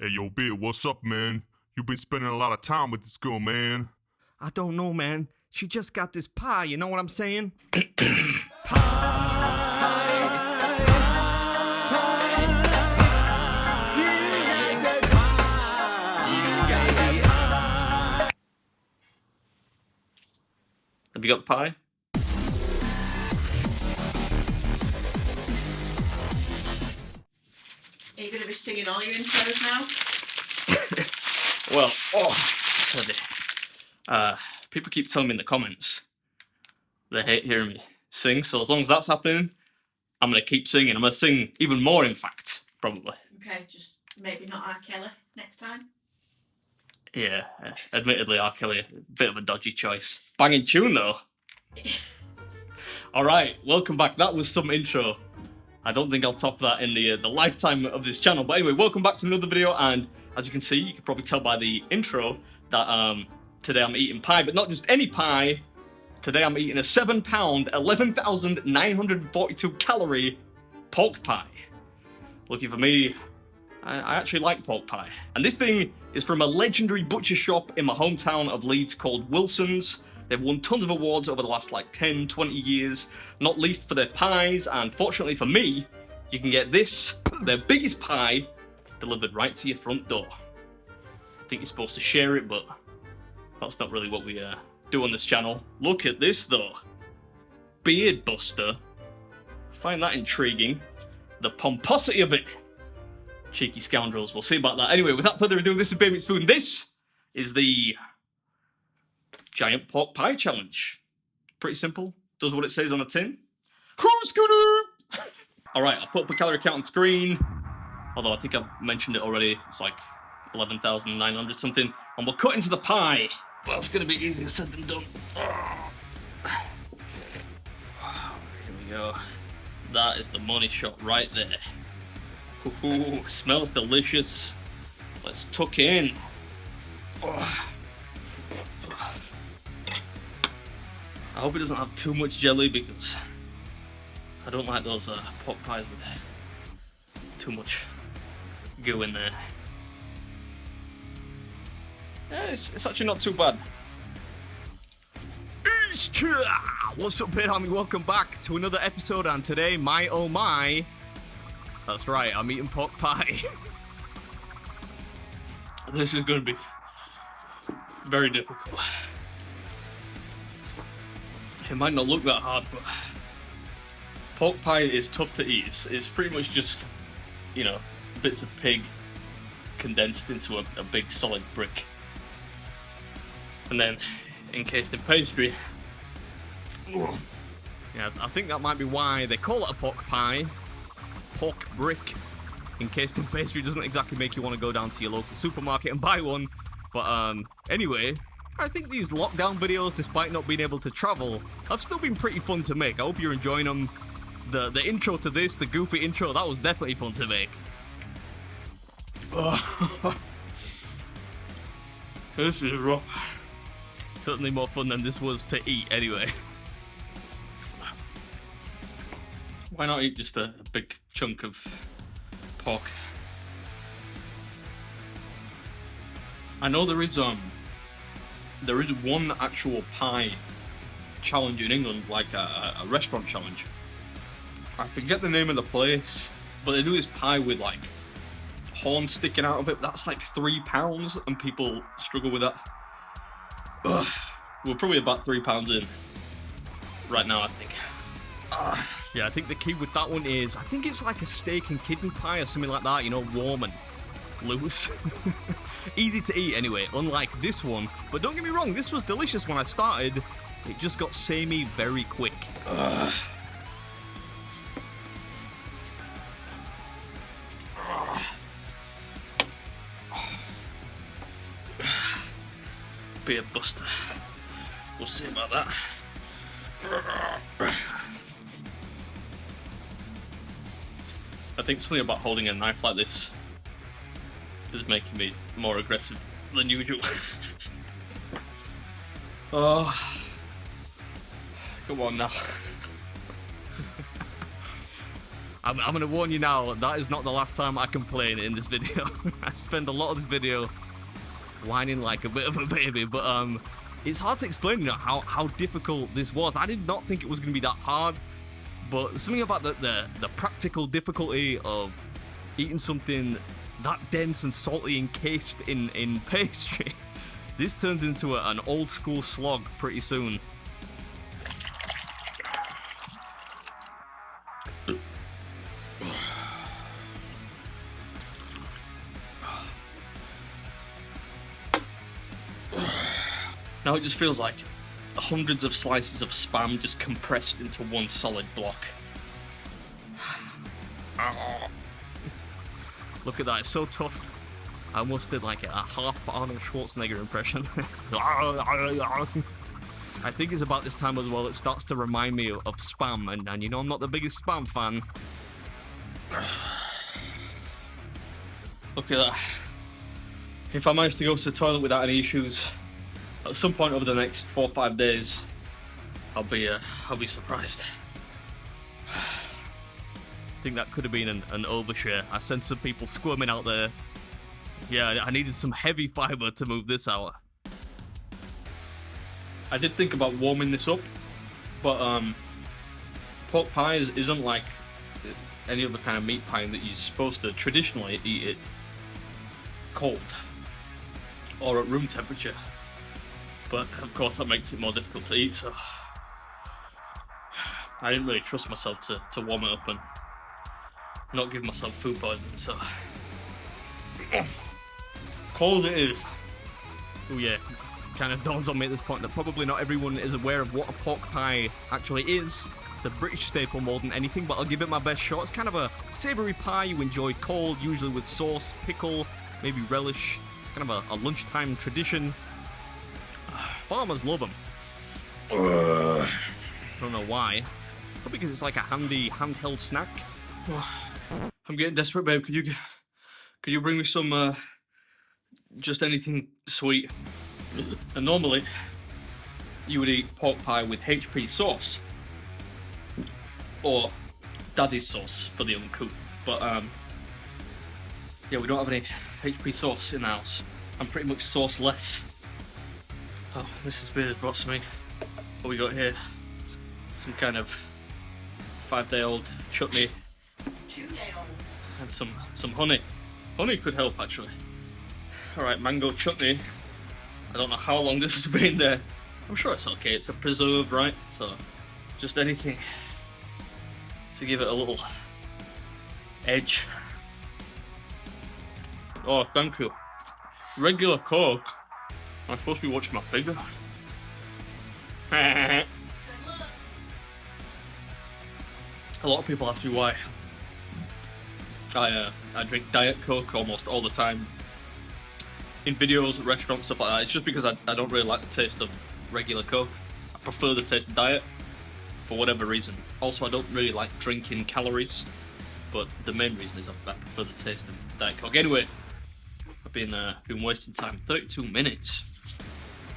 Hey, yo, Beard, what's up, man? You've been spending a lot of time with this girl, man. I don't know, man. She just got this pie, you know what I'm saying? Have you got the pie? Are you going to be singing all your intros now? Well, sorry. People keep telling me in the comments they hate hearing me sing, so as long as that's happening, I'm going to keep singing. I'm going to sing even more, in fact, probably. Okay, just maybe not R. Kelly next time. Yeah, admittedly, R. Kelly, a bit of a dodgy choice. Banging tune, though. Alright, welcome back. That was some intro. I don't think I'll top that in the lifetime of this channel. But anyway, welcome back to another video, and as you can see, you can probably tell by the intro that today I'm eating pie, but not just any pie. Today I'm eating a 7-pound, 11,942 calorie pork pie. Lucky for me, I actually like pork pie. And this thing is from a legendary butcher shop in my hometown of Leeds called Wilson's. They've won tons of awards over the last like 10, 20 years, not least for their pies, and fortunately for me, you can get this, their biggest pie, delivered right to your front door. I think you're supposed to share it, but that's not really what we do on this channel. Look at this though. Beard Buster. I find that intriguing. The pomposity of it. Cheeky scoundrels, we'll see about that. Anyway, without further ado, this is BeardMeatsFood, and this is the giant pork pie challenge. Pretty simple. Does what it says on the tin. Who's gonna? Alright, I'll put up a calorie count on screen. Although I think I've mentioned it already. It's like 11,900 something. And we'll cut into the pie. Well, it's gonna be easier said than done. Here we go. That is the money shot right there. Ooh, smells delicious. Let's tuck in. I hope it doesn't have too much jelly because I don't like those pork pies with too much goo in there. Yeah, it's actually not too bad. What's up, Beard Army? Welcome back to another episode, and today, my oh my, that's right, I'm eating pork pie. This is going to be very difficult. It might not look that hard, but pork pie is tough to eat. It's pretty much just, you know, bits of pig condensed into a big solid brick. And then encased in pastry. Yeah, I think that might be why they call it a pork pie. Pork brick encased in pastry doesn't exactly make you want to go down to your local supermarket and buy one. But anyway, I think these lockdown videos, despite not being able to travel, have still been pretty fun to make. I hope you're enjoying them. The intro to this, the goofy intro, that was definitely fun to make. This is rough. Certainly more fun than this was to eat anyway. Why not eat just a big chunk of pork? I know there is one actual pie challenge in England, like a restaurant challenge. I forget the name of the place, but they do this pie with like horns sticking out of it. That's like £3, and people struggle with that. Ugh. We're probably about £3 in right now, I think. Yeah, I think the key with that one is, I think it's like a steak and kidney pie or something like that, you know, warm and loose. Easy to eat anyway, unlike this one. But don't get me wrong, this was delicious when I started. It just got samey very quick. Beard Buster. We'll see about that. I think something about holding a knife like this is making me more aggressive than usual. Oh, come on now. I'm gonna warn you now, that is not the last time I complain in this video. I spend a lot of this video whining like a bit of a baby, but it's hard to explain, you know, how difficult this was. I did not think it was gonna be that hard, but something about the practical difficulty of eating something that dense and salty encased in pastry. This turns into an old school slog pretty soon. Now it just feels like hundreds of slices of spam just compressed into one solid block. Look at that, it's so tough. I almost did like a half Arnold Schwarzenegger impression. I think it's about this time as well it starts to remind me of spam, and you know I'm not the biggest spam fan. Look at that. If I manage to go to the toilet without any issues, at some point over the next 4 or 5 days, I'll be surprised. I think that could have been an overshare. I sensed some people squirming out there. Yeah, I needed some heavy fiber to move this out. I did think about warming this up, but pork pie isn't like any other kind of meat pie that you're supposed to traditionally eat it cold or at room temperature. But of course that makes it more difficult to eat, so I didn't really trust myself to warm it up and not give myself food poisoning, so cold it is. Oh yeah, kind of dawns on me at this point that probably not everyone is aware of what a pork pie actually is. It's a British staple more than anything, but I'll give it my best shot. It's kind of a savoury pie you enjoy cold, usually with sauce, pickle, maybe relish. It's kind of a lunchtime tradition. Farmers love them. Don't know why. Probably because it's like a handy handheld snack. I'm getting desperate, babe. Could you bring me some just anything sweet? And normally you would eat pork pie with HP sauce or daddy's sauce for the uncouth, but yeah, we don't have any HP sauce in the house. I'm pretty much sauceless. Oh, Mrs. Beard has brought something. What we got here? Some kind of 5-day-old chutney 2-day-old. and some honey. Honey could help actually. Alright, mango chutney. I don't know how long this has been there. I'm sure it's okay, it's a preserve, right? So, just anything to give it a little edge. Oh, thank you. Regular Coke. I'm supposed to be watching my figure. A lot of people ask me why I drink Diet Coke almost all the time. In videos, at restaurants, stuff like that. It's just because I don't really like the taste of regular Coke. I prefer the taste of Diet, for whatever reason. Also, I don't really like drinking calories, but the main reason is I prefer the taste of Diet Coke. Anyway, I've been wasting time. 32 minutes.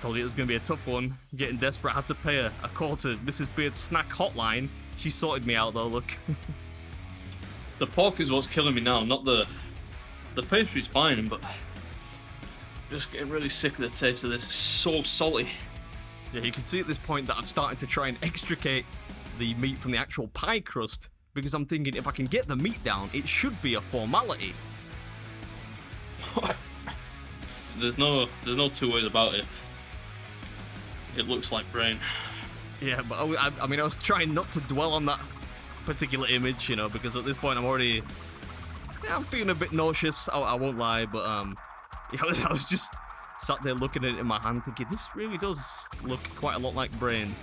Told you it was going to be a tough one. Getting desperate, I had to pay a call to Mrs. Beard's snack hotline. She sorted me out though, look. The pork is what's killing me now, not the pastry's fine, but just getting really sick of the taste of this. It's so salty. Yeah, you can see at this point that I'm starting to try and extricate the meat from the actual pie crust, because I'm thinking if I can get the meat down, it should be a formality. There's no two ways about it. It looks like brain. Yeah, but I mean, I was trying not to dwell on that particular image, you know, because at this point I'm already, yeah, I'm feeling a bit nauseous. I won't lie, but yeah, I was just sat there looking at it in my hand, thinking this really does look quite a lot like brain.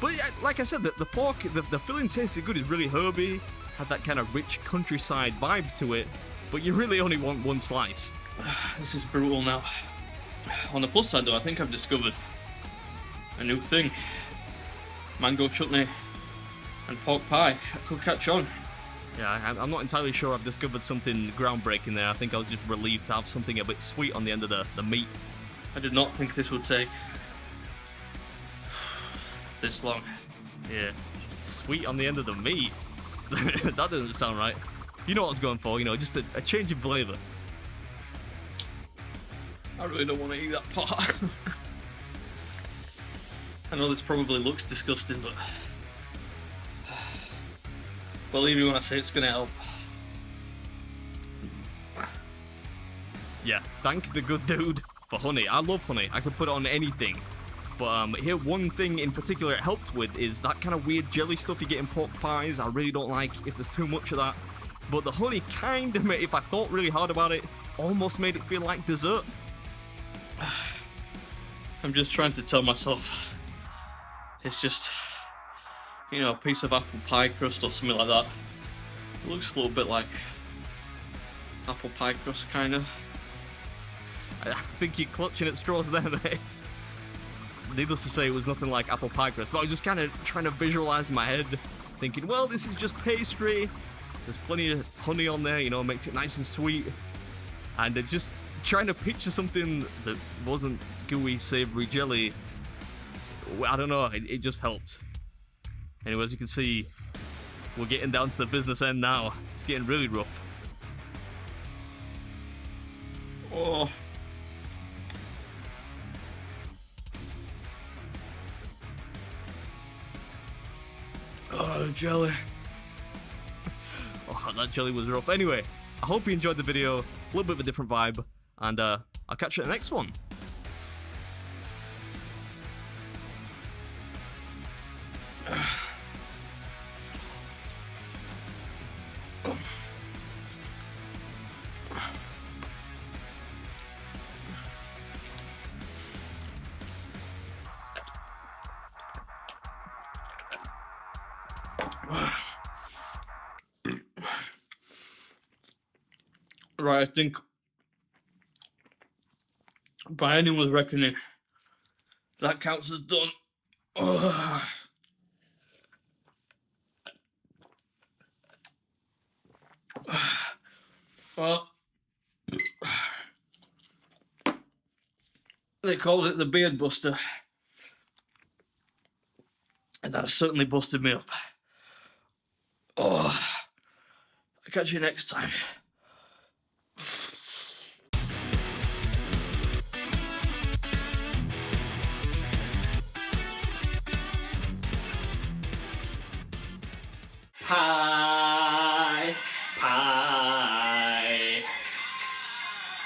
But yeah, like I said, the pork, the filling tasted good. It's really herby, had that kind of rich countryside vibe to it. But you really only want one slice. This is brutal now. On the plus side though, I think I've discovered a new thing. Mango chutney and pork pie. I could catch on. Yeah, I'm not entirely sure I've discovered something groundbreaking there. I think I was just relieved to have something a bit sweet on the end of the meat. I did not think this would take this long. Yeah, sweet on the end of the meat. That doesn't sound right. You know what I was going for, you know, just a change of flavour. I really don't want to eat that part. I know this probably looks disgusting, but believe me when I say it's gonna help. Yeah, thank the good dude for honey. I love honey. I could put it on anything. But here, one thing in particular it helped with is that kind of weird jelly stuff you get in pork pies. I really don't like if there's too much of that. But the honey kind of made, if I thought really hard about it, almost made it feel like dessert. I'm just trying to tell myself it's just, you know, a piece of apple pie crust or something like that. It looks a little bit like apple pie crust, kind of. I think you're clutching at straws there, mate. Needless to say, it was nothing like apple pie crust, but I was just kind of trying to visualize in my head, thinking, well, this is just pastry. There's plenty of honey on there, you know, makes it nice and sweet. And just trying to picture something that wasn't gooey, savory jelly. I don't know, it just helped. Anyway, as you can see, we're getting down to the business end now. It's getting really rough. Oh. Oh, the jelly. Oh, that jelly was rough. Anyway, I hope you enjoyed the video. A little bit of a different vibe. And I'll catch you at the next one. Right, I think by anyone's reckoning, that counts as done. Ugh. Well, they called it the Beard Buster, and that certainly busted me up. Oh, I'll catch you next time. Pie, pie,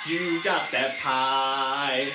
you got that pie.